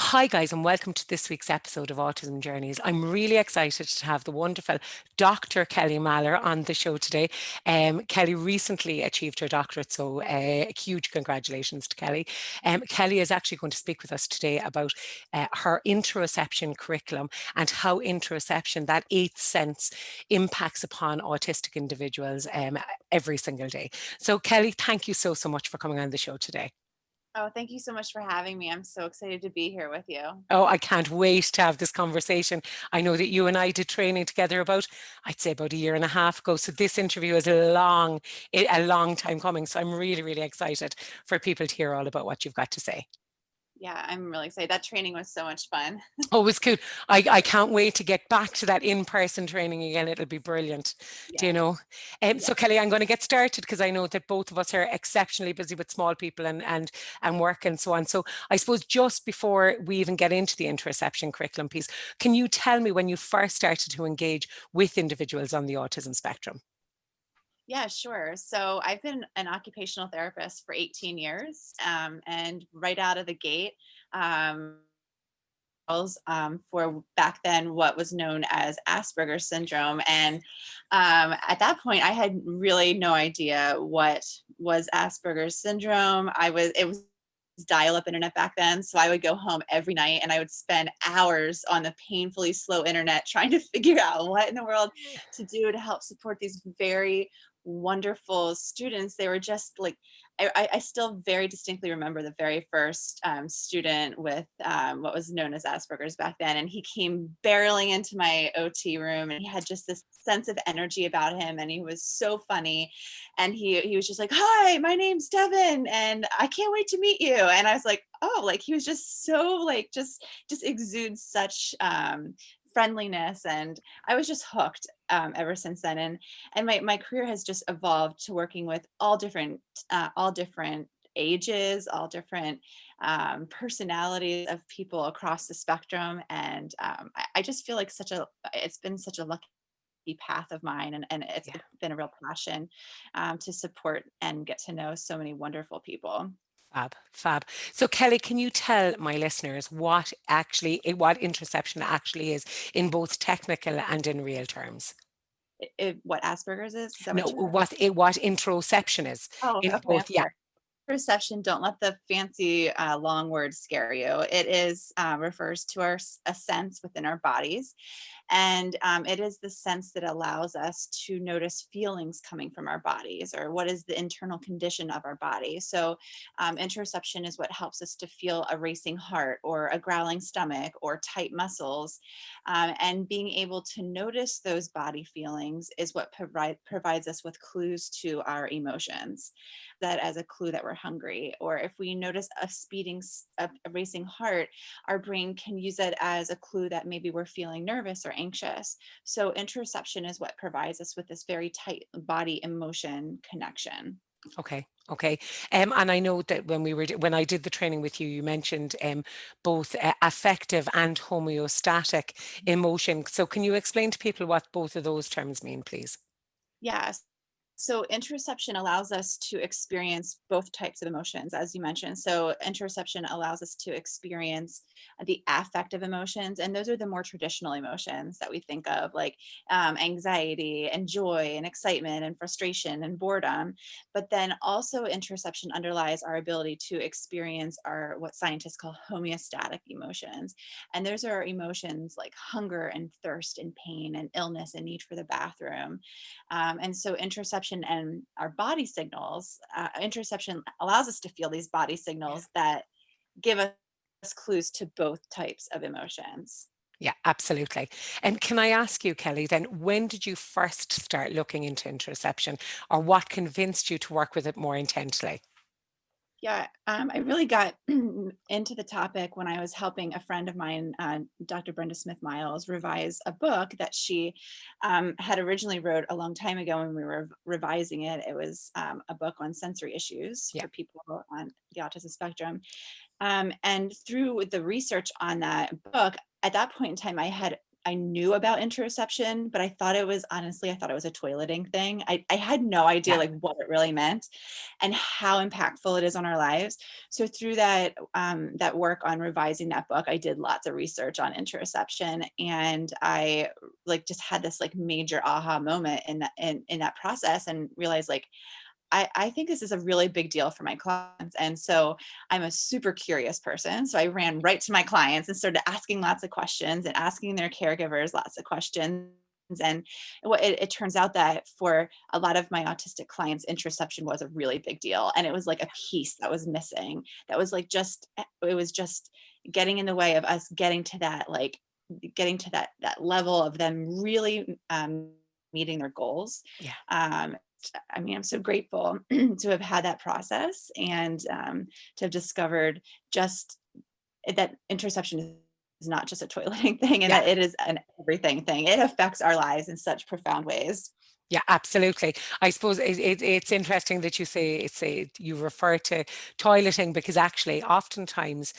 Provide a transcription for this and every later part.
Hi, guys, and welcome to this week's episode of Autism Journeys. I'm really excited to have the wonderful Dr. Kelly Mahler on the show today. Kelly recently achieved her doctorate, so huge congratulations to Kelly. Kelly is actually going to speak with us today about her Interoception Curriculum and how interoception, that eighth sense, impacts upon autistic individuals every single day. So, Kelly, thank you so much for coming on the show today. Oh, thank you so much for having me. I'm so excited to be here with you. Oh, I can't wait to have this conversation. I know that you and I did training together I'd say about a year and a half ago. So this interview is a long time coming. So I'm really, really excited for people to hear all about what you've got to say. Yeah, I'm really excited. That training was so much fun. Oh, it's cool. I can't wait to get back to that in-person training again. It'll be brilliant. Do you Yes, know? So yes. Kelly, I'm going to get started because I know that both of us are exceptionally busy with small people and work and so on. So I suppose just before we even get into the interception curriculum piece, can you tell me when you first started to engage with individuals on the autism spectrum? Yeah, sure. So I've been an occupational therapist for 18 years. And right out of the gate, um, for back then what was known as Asperger syndrome. And at that point, I had really no idea what was Asperger's syndrome. It was dial-up internet back then, so I would go home every night and I would spend hours on the painfully slow internet trying to figure out what in the world to do to help support these very wonderful students. They were just like, I still very distinctly remember the very first student with what was known as Asperger's back then. And he came barreling into my OT room and he had just this sense of energy about him. And he was so funny. And he was just like, "Hi, my name's Devin and I can't wait to meet you." And I was like, oh, like he was just so like, just exudes such friendliness. And I was just hooked ever since then. And my career has just evolved to working with all different ages, all different personalities of people across the spectrum. And I just feel like it's been such a lucky path of mine, and it's Yeah. been a real passion to support and get to know so many wonderful people. Fab, fab. So Kelly, can you tell my listeners what interception actually is in both technical and in real terms? What Asperger's is that No, what you're? what interoception is Oh, in okay, I'm both. Yeah. sorry. Perception, don't let the fancy long words scare you. It is refers to a sense within our bodies, and it is the sense that allows us to notice feelings coming from our bodies, or what is the internal condition of our body. So interoception is what helps us to feel a racing heart or a growling stomach or tight muscles, and being able to notice those body feelings is what provides us with clues to our emotions, that as a clue that we're hungry. Or if we notice a racing heart, our brain can use it as a clue that maybe we're feeling nervous or anxious. So interoception is what provides us with this very tight body emotion connection. Okay. Okay. And I know that when I did the training with you, you mentioned both affective and homeostatic emotion. So can you explain to people what both of those terms mean, please? Yes. So interoception allows us to experience both types of emotions, as you mentioned. So interoception allows us to experience the affective emotions, and those are the more traditional emotions that we think of, like anxiety and joy and excitement and frustration and boredom. But then also interoception underlies our ability to experience our what scientists call homeostatic emotions, and those are emotions like hunger and thirst and pain and illness and need for the bathroom. And so interception and our body signals, interception allows us to feel these body Yeah. signals that give us clues to both types of emotions. Yeah, absolutely. And can I ask you, Kelly, then when did you first start looking into interception, or what convinced you to work with it more intensely? Yeah, I really got into the topic when I was helping a friend of mine, Dr. Brenda Smith Miles, revise a book that she had originally wrote a long time ago when we were revising it. It was a book on sensory issues Yeah. for people on the autism spectrum. And through the research on that book, at that point in time, I had I knew about interoception, but I thought it was honestly, I thought it was a toileting thing. I had no idea Yeah. like what it really meant and how impactful it is on our lives. So through that that work on revising that book, I did lots of research on interoception, and I like just had this like major aha moment in that process, and realized like I think this is a really big deal for my clients. And so I'm a super curious person. So I ran right to my clients and started asking lots of questions and asking their caregivers lots of questions. And it turns out that for a lot of my autistic clients, introception was a really big deal. And it was like a piece that was missing. That was like it was just getting in the way of us getting to that, like getting to that level of them really meeting their goals. Yeah. Um, I mean, I'm so grateful to have had that process, and to have discovered just that interception is not just a toileting thing, and Yeah. that it is an everything thing. It affects our lives in such profound ways. Yeah, absolutely. I suppose it's interesting that you say you refer to toileting, because actually oftentimes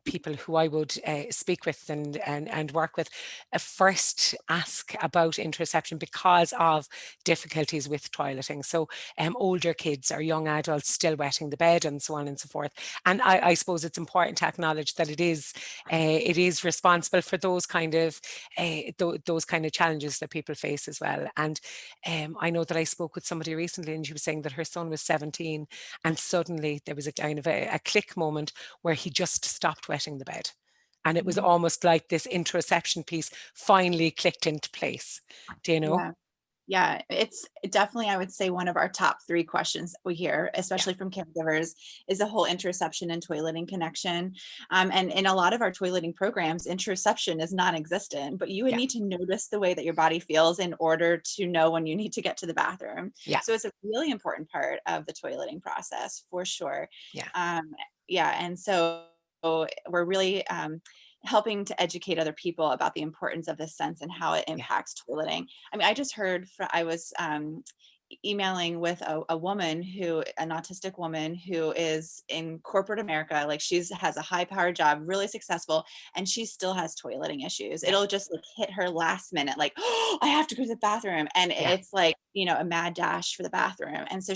people who I would speak with and work with first ask about interception because of difficulties with toileting. So older kids or young adults still wetting the bed and so on and so forth. And I suppose it's important to acknowledge that it is responsible for those kind of those kind of challenges that people face as well. And I know that I spoke with somebody recently, and she was saying that her son was 17, and suddenly there was a kind of a click moment where he just stopped wetting the bed. And it was Mhm. almost like this interoception piece finally clicked into place. Do you know? Yeah. Yeah, it's definitely, I would say, one of our top 3 questions we hear, Yeah, especially from caregivers, is the whole interception and toileting connection. And in a lot of our toileting programs, interception is non-existent, but you would yeah, need to notice the way that your body feels in order to know when you need to get to the bathroom. yeah, So it's a really important part of the toileting process for sure. yeah, Um, yeah, and so we're really helping to educate other people about the importance of this sense and how it yeah, impacts toileting. I mean, I just heard I was emailing with a woman an autistic woman who is in corporate America. Like she's has a high powered job, really successful, and she still has toileting issues. yeah, It'll just like hit her last minute, like, oh, I have to go to the bathroom. And yeah, it's like, a mad dash for the bathroom. And so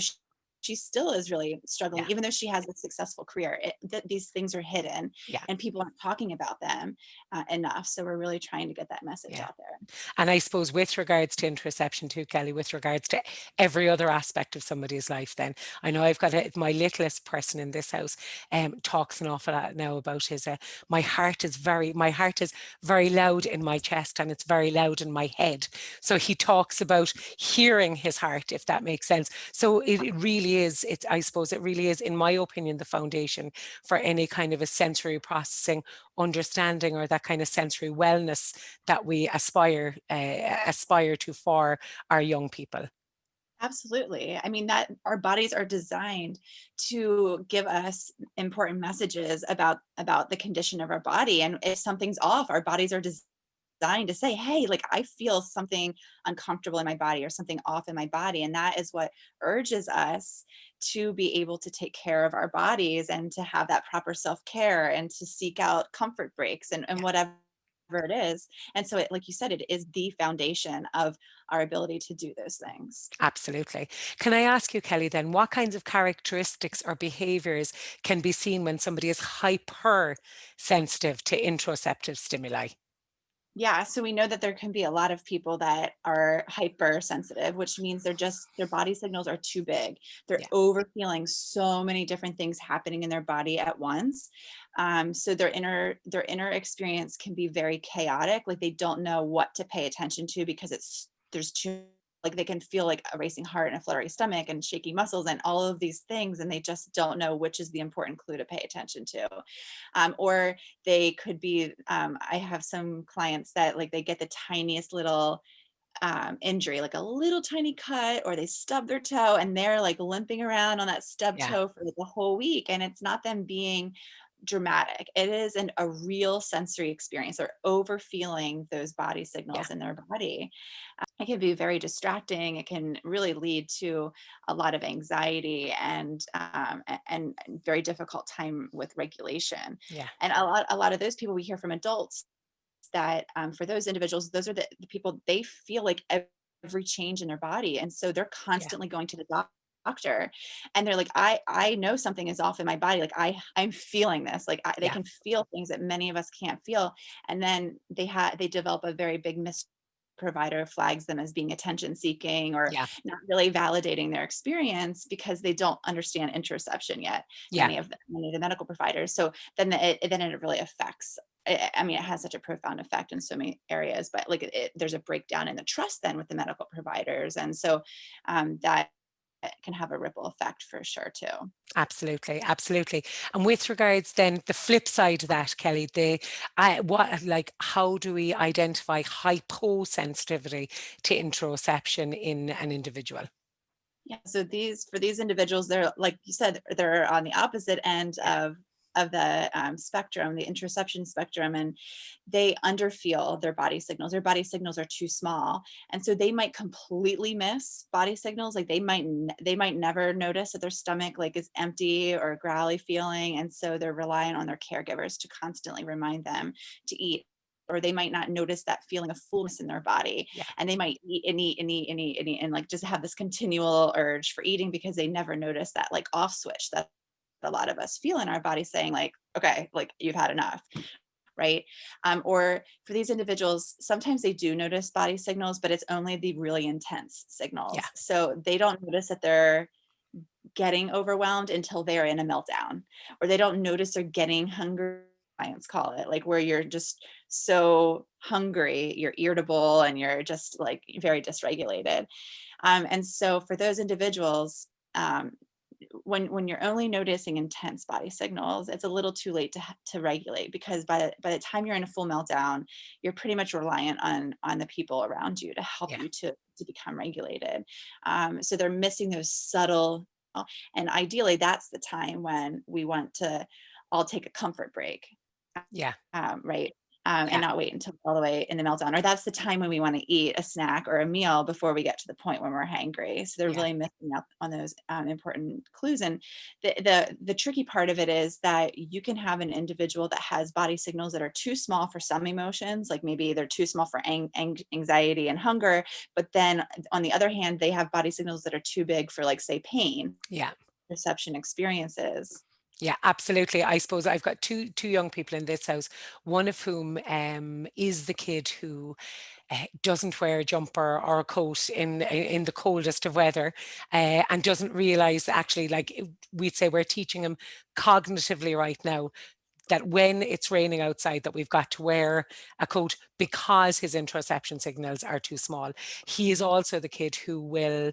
she still is really struggling, yeah, even though she has a successful career. These things are hidden, yeah. and people aren't talking about them enough. So we're really trying to get that message Yeah. out there. And I suppose with regards to interception too, Kelly, with regards to every other aspect of somebody's life, then I know I've got my littlest person in this house talks an awful lot now about his my heart is very loud in my chest and it's very loud in my head. So he talks about hearing his heart, if that makes sense. So it really is, I suppose it really is, in my opinion, the foundation for any kind of a sensory processing understanding or that kind of sensory wellness that we aspire to for our young people. Absolutely. I mean, that our bodies are designed to give us important messages about the condition of our body. And if something's off, our bodies are designed to say, hey, like I feel something uncomfortable in my body or something off in my body. And that is what urges us to be able to take care of our bodies and to have that proper self-care and to seek out comfort breaks and Yeah, whatever it is. And so like you said, it is the foundation of our ability to do those things. absolutely. Can I ask you, Kelly, then, what kinds of characteristics or behaviors can be seen when somebody is hypersensitive to interoceptive stimuli? Yeah, so we know that there can be a lot of people that are hypersensitive, which means their body signals are too big. They're Yeah, over feeling so many different things happening in their body at once. So their inner experience can be very chaotic. Like they don't know what to pay attention to because there's too, like they can feel like a racing heart and a fluttery stomach and shaky muscles and all of these things, and they just don't know which is the important clue to pay attention to. Or they could be, I have some clients that like they get the tiniest little injury, like a little tiny cut, or they stub their toe and they're like limping around on that stub yeah, toe for like a whole week. And it's not them being dramatic. It is a real sensory experience. They're over feeling those body yeah. signals in their body. It can be very distracting. It can really lead to a lot of anxiety and very difficult time with regulation. Yeah. And a lot of those people we hear from adults that for those individuals, those are the people, they feel like every change in their body. And so they're Yeah. constantly going to the doctor, and they're like, I know something is off in my body. Like I'm feeling this. Like they Yeah. can feel things that many of us can't feel. And then they develop a very big provider flags them as being attention seeking or Yeah. not really validating their experience because they don't understand interoception yet, Yeah. many of the medical providers. So then it really affects. I mean, it has such a profound effect in so many areas, but like there's a breakdown in the trust then with the medical providers. And so that can have a ripple effect for sure too. Absolutely, absolutely. And with regards then the flip side of that, Kelly, how do we identify hyposensitivity to interoception in an individual? Yeah. So for these individuals, they're like you said, they're on the opposite end Yeah. of the spectrum, the interception spectrum, and they underfeel their body signals. Their body signals are too small, and so they might completely miss body signals. Like they might never notice that their stomach like is empty or growly feeling, and so they're relying on their caregivers to constantly remind them to eat. Or they might not notice that feeling of fullness in their body, Yeah. and they might eat and eat and eat and eat and eat and like just have this continual urge for eating because they never notice that like off switch that a lot of us feel in our body saying like, okay, like you've had enough, right? Or for these individuals, sometimes they do notice body signals, but it's only the really intense Yeah. signals. So they don't notice that they're getting overwhelmed until they're in a meltdown, or they don't notice they're getting hungry. Clients call it like where you're just so hungry, you're irritable, and you're just like very dysregulated. And so for those individuals, when you're only noticing intense body signals, it's a little too late to regulate, because by the time you're in a full meltdown, you're pretty much reliant on the people around you to help Yeah. you to become regulated. So they're missing those subtle, and ideally that's the time when we want to all take a comfort break, Yeah. right? And Yeah. not wait until all the way in the meltdown. Or that's the time when we want to eat a snack or a meal before we get to the point when we're hangry. So they're Yeah. really missing out on those important clues. And the tricky part of it is that you can have an individual that has body signals that are too small for some emotions, like maybe they're too small for anxiety and hunger. But then on the other hand, they have body signals that are too big for, like, say, pain, Yeah. perception experiences. Yeah, absolutely. I suppose I've got two young people in this house, one of whom is the kid who doesn't wear a jumper or a coat in the coldest of weather, and doesn't realize actually, like we'd say, we're teaching him cognitively right now that when it's raining outside that we've got to wear a coat because his interoception signals are too small. He is also the kid who will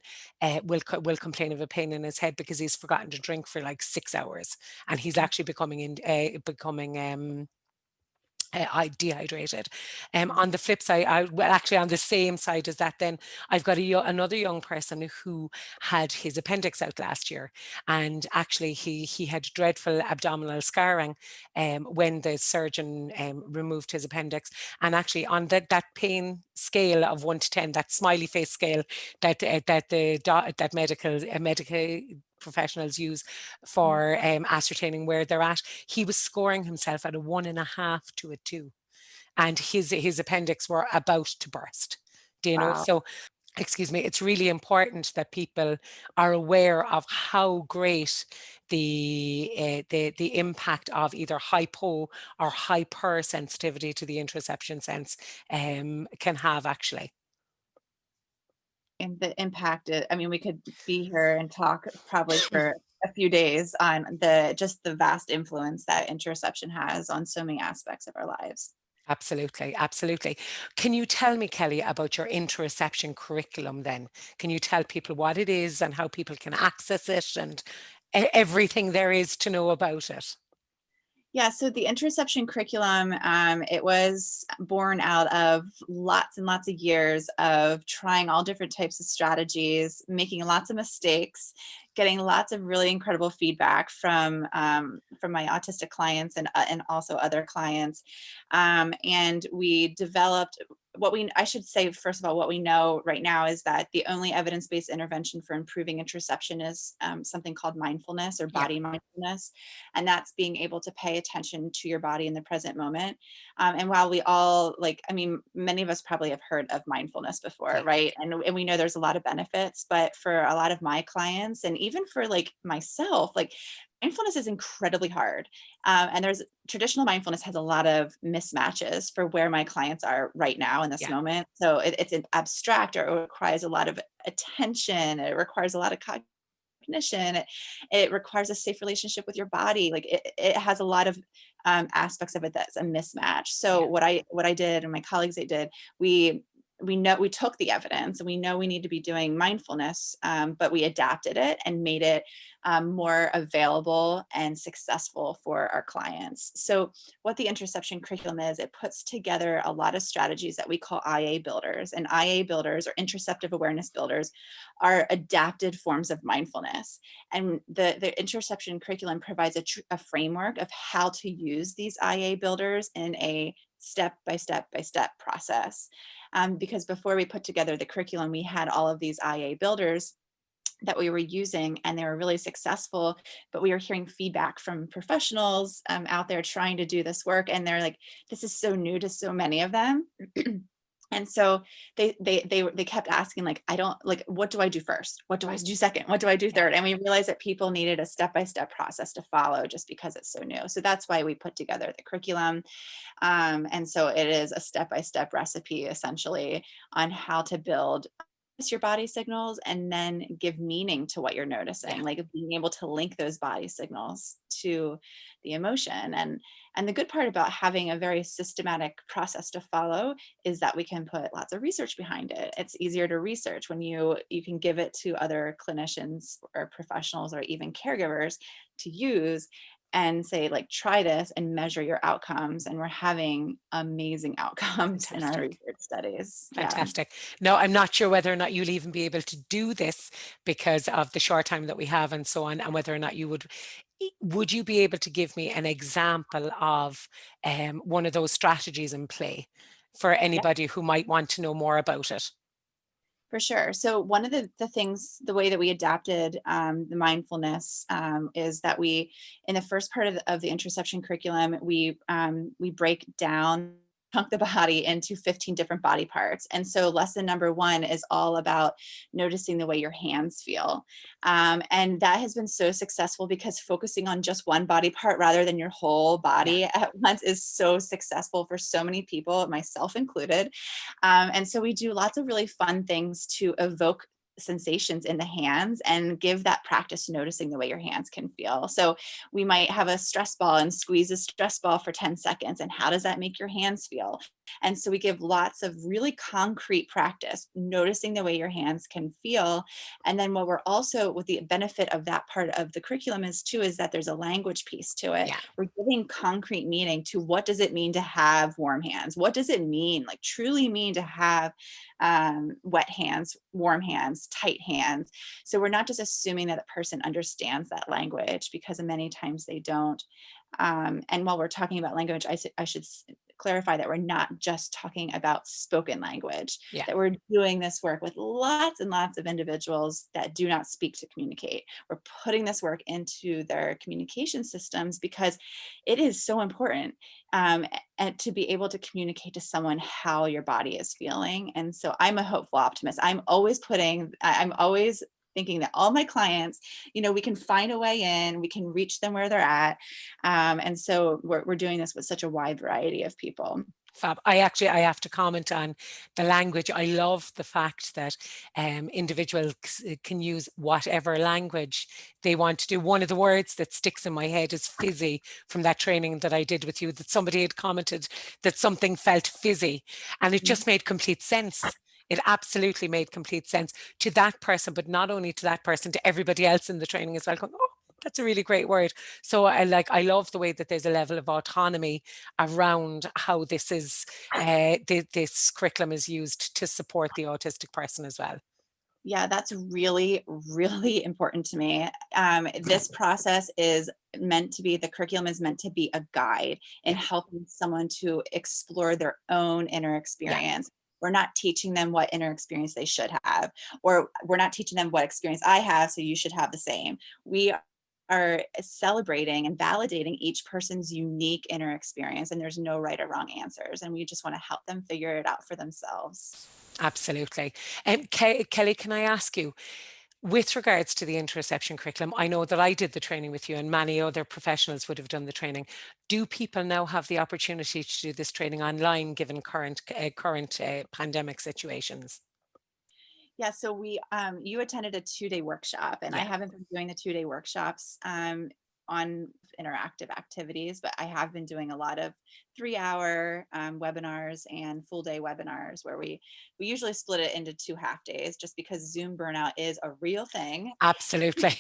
complain of a pain in his head because he's forgotten to drink for like 6 hours, and he's actually becoming I dehydrated. On the flip side, well, actually on the same side as that, then I've got another young person who had his appendix out last year, and actually he had dreadful abdominal scarring when the surgeon removed his appendix. And actually on that pain scale of 1 to 10, that smiley face scale that medical professionals use for ascertaining where they're at, he was scoring himself at a 1.5 to a 2, and his appendix were about to burst. Do you know? Wow. So, excuse me, it's really important that people are aware of how great the impact of either hypo or hypersensitivity to the interoception sense can have actually. And the impact, I mean, we could be here and talk probably for a few days on the vast influence that interoception has on so many aspects of our lives. Absolutely, absolutely. Can you tell me, Kelly, about your Interoception curriculum then? Can you tell people what it is and how people can access it and everything there is to know about it? Yeah, so the Interception Curriculum, it was born out of lots and lots of years of trying all different types of strategies, making lots of mistakes, getting lots of really incredible feedback from my autistic clients and also other clients, and we developed I should say, first of all, what we know right now is that the only evidence-based intervention for improving introception is something called mindfulness or Yeah. body mindfulness. And that's being able to pay attention to your body in the present moment. And while we all many of us probably have heard of mindfulness before, Yeah. right? And we know there's a lot of benefits, but for a lot of my clients and even for like myself, like mindfulness is incredibly hard. And there's traditional mindfulness has a lot of mismatches for where my clients are right now in this Yeah. moment. So it's an abstract, or it requires a lot of attention. It requires a lot of cognition. It requires a safe relationship with your body. Like it has a lot of aspects of it that's a mismatch. So Yeah. what I did and my colleagues they did, we took the evidence and we know we need to be doing mindfulness, but we adapted it and made it more available and successful for our clients. So what the Interception Curriculum is, it puts together a lot of strategies that we call IA builders. And IA builders, or interoceptive awareness builders, are adapted forms of mindfulness. And the Interception Curriculum provides a framework of how to use these IA builders in a step-by-step process. Because before we put together the curriculum, we had all of these IA builders that we were using and they were really successful, but we were hearing feedback from professionals out there trying to do this work, and they're like, this is so new to so many of them. And so they kept asking, like, I don't, like, what do I do first? What do I do second? What do I do third? And we realized that people needed a step-by-step process to follow just because it's so new. So that's why we put together the curriculum. And so it is a step-by-step recipe essentially on how to build your body signals and then give meaning to what you're noticing, Yeah. like being able to link those body signals to the emotion. And the good part about having a very systematic process to follow is that we can put lots of research behind it. It's easier to research when you can give it to other clinicians or professionals or even caregivers to use and say, like, try this and measure your outcomes. And we're having amazing outcomes in our Fantastic. research studies. Yeah. Fantastic. No, I'm not sure whether or not you'll even be able to do this because of the short time that we have and so on, and whether or not would you be able to give me an example of one of those strategies in play for anybody who might want to know more about it? For sure. So one of the things, the way that we adapted the mindfulness is that we, in the first part of the Introception curriculum, we break down, chunk the body into 15 different body parts. And so lesson number 1 is all about noticing the way your hands feel. And that has been so successful because focusing on just one body part rather than your whole Yeah. body at once is so successful for so many people, myself included. And so we do lots of really fun things to evoke sensations in the hands and give that practice noticing the way your hands can feel. So we might have a stress ball and squeeze a stress ball for 10 seconds. And how does that make your hands feel? And so we give lots of really concrete practice, noticing the way your hands can feel. And then what the benefit of that part of the curriculum is too, is that there's a language piece to it. Yeah. We're giving concrete meaning to what does it mean to have warm hands? What does it mean, like truly mean to have wet hands, warm hands, tight hands? So we're not just assuming that the person understands that language, because many times they don't. And while we're talking about language, I should clarify that we're not just talking about spoken language, Yeah. that we're doing this work with lots and lots of individuals that do not speak to communicate. We're putting this work into their communication systems because it is so important, and to be able to communicate to someone how your body is feeling. And so I'm a hopeful optimist. I'm always thinking that all my clients, we can find a way in, we can reach them where they're at. And so we're doing this with such a wide variety of people. Fab. I have to comment on the language. I love the fact that individuals can use whatever language they want to do. One of the words that sticks in my head is fizzy, from that training that I did with you, that somebody had commented that something felt fizzy, and it just made complete sense. It absolutely made complete sense to that person, but not only to that person, to everybody else in the training as well. Going, oh, that's a really great word. So I love the way that there's a level of autonomy around how this curriculum is used to support the autistic person as well. Yeah, that's really, really important to me. This process is the curriculum is meant to be a guide in Yeah. helping someone to explore their own inner Yeah. experience. we're not teaching them what inner experience they should have, or we're not teaching them what experience I have, so you should have the same. We are celebrating and validating each person's unique inner experience, and there's no right or wrong answers. And we just want to help them figure it out for themselves. Absolutely. Kelly, can I ask you, with regards to the Interoception curriculum, I know that I did the training with you and many other professionals would have done the training. Do people now have the opportunity to do this training online given current pandemic situations? Yeah, so you attended a 2-day workshop, and I Yeah, haven't been doing the 2-day workshops on interactive activities, but I have been doing a lot of 3-hour webinars and full day webinars where we usually split it into 2 half days, just because Zoom burnout is a real thing. absolutely.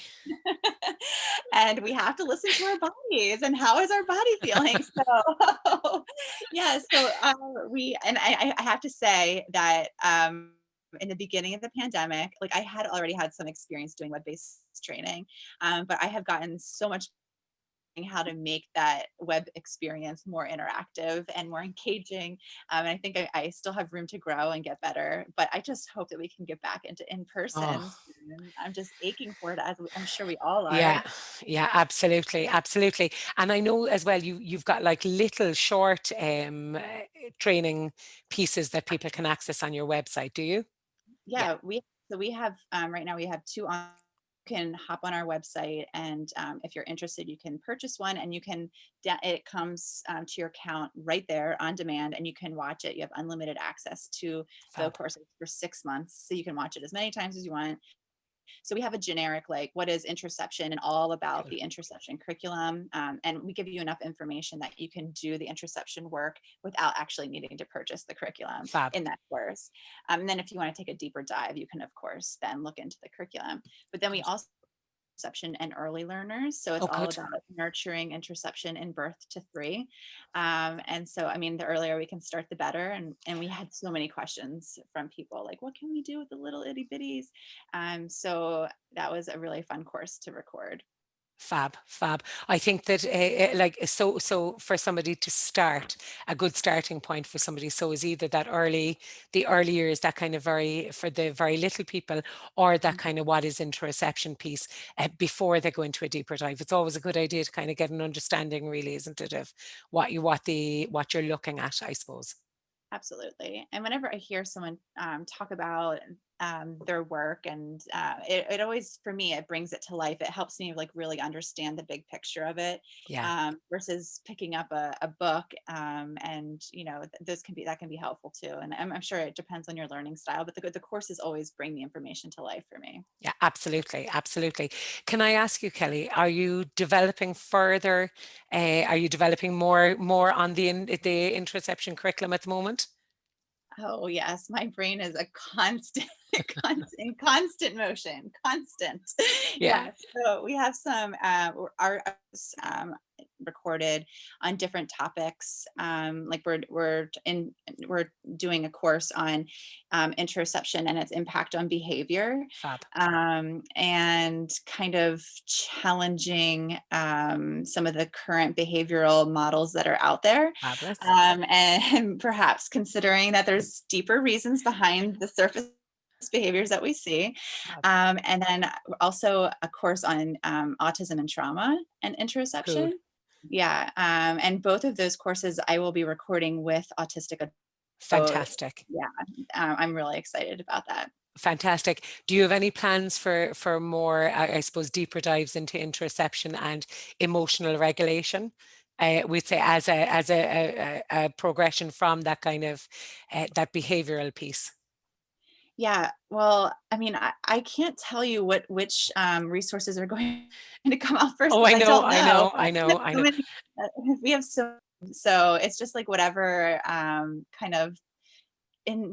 And we have to listen to our bodies and how is our body feeling. So yeah, so I have to say that in the beginning of the pandemic, like I had already had some experience doing web-based training, but I have gotten so much how to make that web experience more interactive and more engaging. And I think I still have room to grow and get better, but I just hope that we can get back into in Oh, person soon. I'm just aching for it, as I'm sure we all are. yeah, yeah, absolutely, absolutely. And I know as well, you've got like little short training pieces that people can access on your website, do you? Yeah, Yeah, we have right now we have two on. You can hop on our website, and if you're interested, you can purchase one, and you can it comes to your account right there on demand, and you can watch it. You have unlimited access to the fab. course for 6 months, so you can watch it as many times as you want. So we have a generic, like, what is Introception, and all about Cool. the Introception curriculum. And we give you enough information that you can do the Introception work without actually needing to purchase the curriculum Fab. in that course. And then if you want to take a deeper dive, you can, of course, then look into the curriculum. But then we Good. also interception and early learners. So it's Oh, all good. about nurturing interception in birth to 3. And so, I mean, the earlier we can start, the better. And we had so many questions from people like, what can we do with the little itty bitties? So that was a really fun course to record. Fab, fab. I think that like so for somebody to start, a good starting point for somebody so is either the early years, that kind of very for the very little people, or that kind of what is interoception piece before they go into a deeper dive. It's always a good idea to kind of get an understanding, really, isn't it, of what you're looking at, I suppose. Absolutely. And whenever I hear someone talk about their work, and it always, for me, it brings it to life. It helps me like really understand the big picture of it, Yeah. versus picking up a book. And this can be that can be helpful too. And I'm sure it depends on your learning style, but the courses always bring the information to life for me. Yeah, absolutely, absolutely. Can I ask you, Kelly, are you developing further? Are you developing more on the Interception curriculum at the moment? Oh yes, my brain is a constant, constant motion, constant. Yeah, Yeah. So we have some our recorded on different topics. Like we're doing a course on interoception and its impact on behavior, fab, and kind of challenging some of the current behavioral models that are out there, fabulous. and perhaps considering that there's deeper reasons behind the surface behaviors that we see. Fab. And then also a course on autism and trauma and Cool. interoception. Yeah. And both of those courses I will be recording with autistic adults. So Fantastic. yeah, I'm really excited about that. Fantastic. Do you have any plans for more, I suppose, deeper dives into interoception and emotional regulation? We'd say as a progression from that kind of that behavioral piece. Yeah, well, I mean, I can't tell you which resources are going to come out first Oh, because I I know, don't I know. know, I We have know, I so know. many, we have so it's just like whatever kind of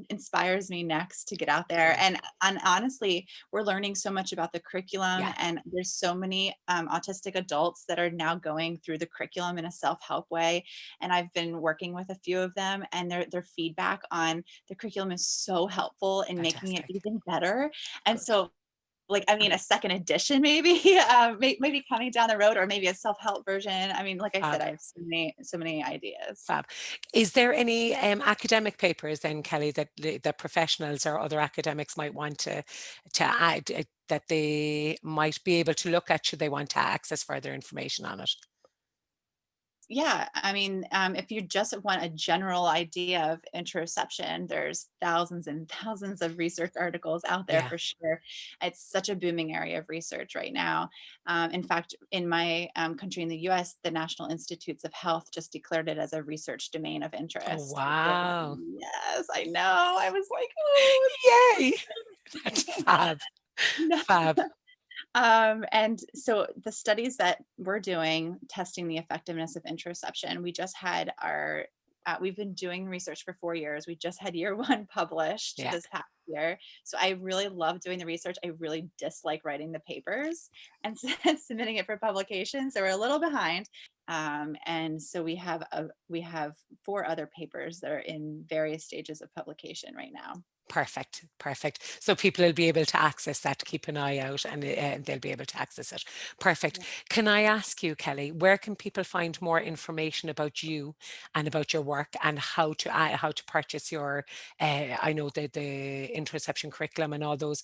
inspires me next to get out there. Cool. And honestly, we're learning so much about the curriculum, Yeah, and there's so many autistic adults that are now going through the curriculum in a self-help way. And I've been working with a few of them, and their feedback on the curriculum is so helpful in making it fantastic. even better. And Good. so a second edition, maybe, maybe coming down the road, or maybe a self-help version. I mean, like I said, Fab. I have so many ideas. Fab. Is there any academic papers then, Kelly, that professionals or other academics might want to add that they might be able to look at should they want to access further information on it? Yeah, I mean, if you just want a general idea of interoception, there's thousands and thousands of research articles out there Yeah. for sure. It's such a booming area of research right now. In fact, in my country, in the US, the National Institutes of Health just declared it as a research domain of Oh, interest. wow. Yes, I know. I was like, oh, Yay. That's fab. no. Fab. And so the studies that we're doing testing the effectiveness of interoception, we've been doing research for 4 years. We just had year one published Yeah. this past year. So I really love doing the research. I really dislike writing the papers and submitting it for publication. So we're a little behind. And so we have 4 other papers that are in various stages of publication right now. Perfect. Perfect. So people will be able to access that, keep an eye out, and they'll be able to access it. Perfect. Yeah. Can I ask you, Kelly, where can people find more information about you and about your work, and how to purchase your, I know the Interception Curriculum and all those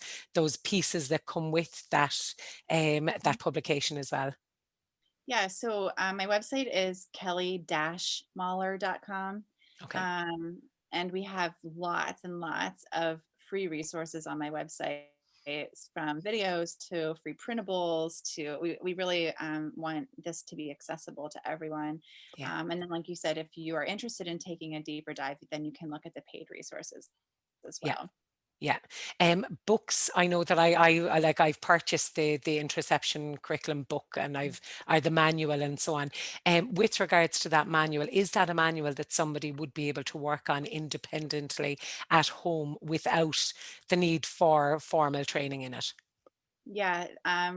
pieces that come with that that publication as well? Yeah, so my website is kelly-mahler.com. Okay. Um, and we have lots and lots of free resources on my website. It's from videos to free printables to we really want this to be accessible to everyone. Yeah. And then, like you said, if you are interested in taking a deeper dive, then you can look at the paid resources as Yeah. well. Yeah. Books, I know that I've purchased the Interception Curriculum book, and I the manual and so on. With regards to that manual, is that a manual that somebody would be able to work on independently at home without the need for formal training in it? Yeah,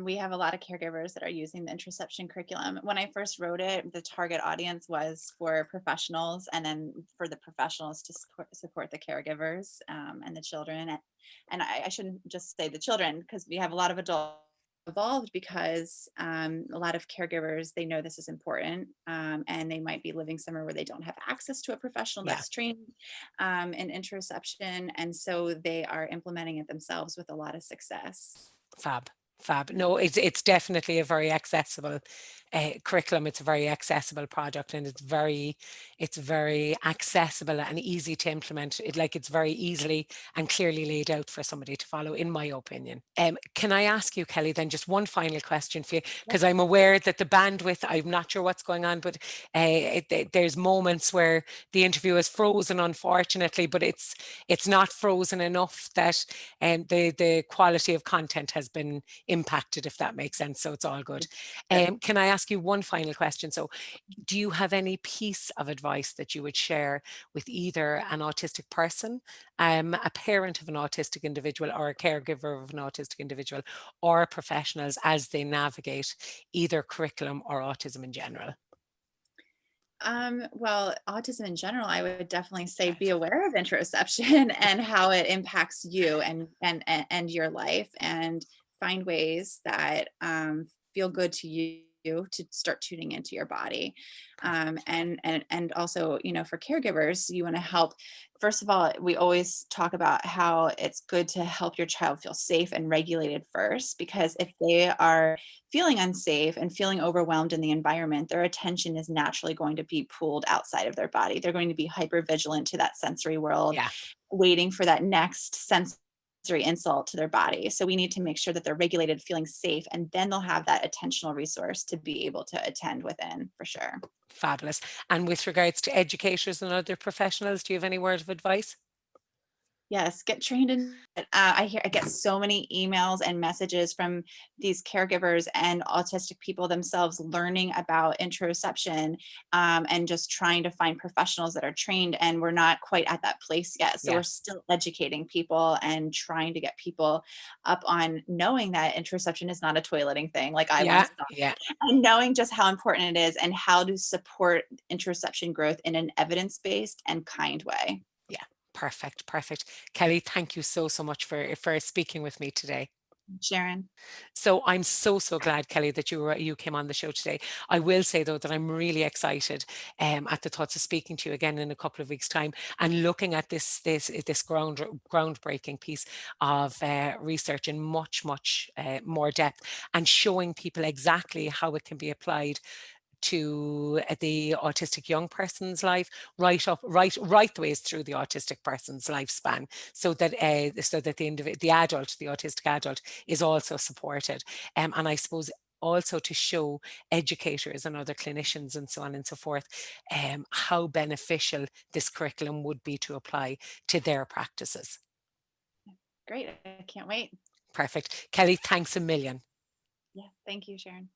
we have a lot of caregivers that are using the Introception curriculum. When I first wrote it, the target audience was for professionals, and then for the professionals to support the caregivers and the children. And I shouldn't just say the children, because we have a lot of adults involved, because a lot of caregivers, they know this is important, and they might be living somewhere where they don't have access to a professional Yeah. that's trained in interoception, and so they are implementing it themselves with a lot of success. Fab. Fab. No, it's definitely a very accessible curriculum. It's a very accessible product, and it's very accessible and easy to implement. It's very easily and clearly laid out for somebody to follow, in my opinion. Can I ask you, Kelly, then just one final question for you, because I'm aware that the bandwidth, I'm not sure what's going on, but there's moments where the interview is frozen, unfortunately, but it's not frozen enough that the quality of content has been impacted, if that makes sense. So it's all good. Can I ask you one final question? So do you have any piece of advice that you would share with either an autistic person, a parent of an autistic individual, or a caregiver of an autistic individual, or professionals as they navigate either curriculum or autism in general? Well, autism in general, I would definitely say be aware of interoception and how it impacts you and your life, and find ways that feel good to you to start tuning into your body. Perfect. And also, for caregivers, you want to help. First of all, we always talk about how it's good to help your child feel safe and regulated first, because if they are feeling unsafe and feeling overwhelmed in the environment, their attention is naturally going to be pulled outside of their body. They're going to be hyper vigilant to that sensory world, Yeah. waiting for that next sensory insult to their body. So we need to make sure that they're regulated, feeling safe, and then they'll have that attentional resource to be able to attend within, for sure. Fabulous. And with regards to educators and other professionals, do you have any word of advice? Yes, get trained in it. I get so many emails and messages from these caregivers and autistic people themselves learning about interoception, and just trying to find professionals that are trained. And we're not quite at that place yet. So Yeah. we're still educating people and trying to get people up on knowing that interoception is not a toileting thing like I Yeah. once thought, Yeah. and knowing just how important it is and how to support interoception growth in an evidence-based and kind way. Yeah. Perfect. Perfect. Kelly, thank you so much for speaking with me today. Sharon. So I'm so glad, Kelly, that you came on the show today. I will say though that I'm really excited at the thoughts of speaking to you again in a couple of weeks' time and looking at this groundbreaking piece of research in much more depth and showing people exactly how it can be applied to the autistic young person's life, right the ways through the autistic person's lifespan, so that the adult, the autistic adult, is also supported. And I suppose also to show educators and other clinicians and so on and so forth how beneficial this curriculum would be to apply to their practices. Great. I can't wait. Perfect. Kelly, thanks a million. Yeah. Thank you, Sharon.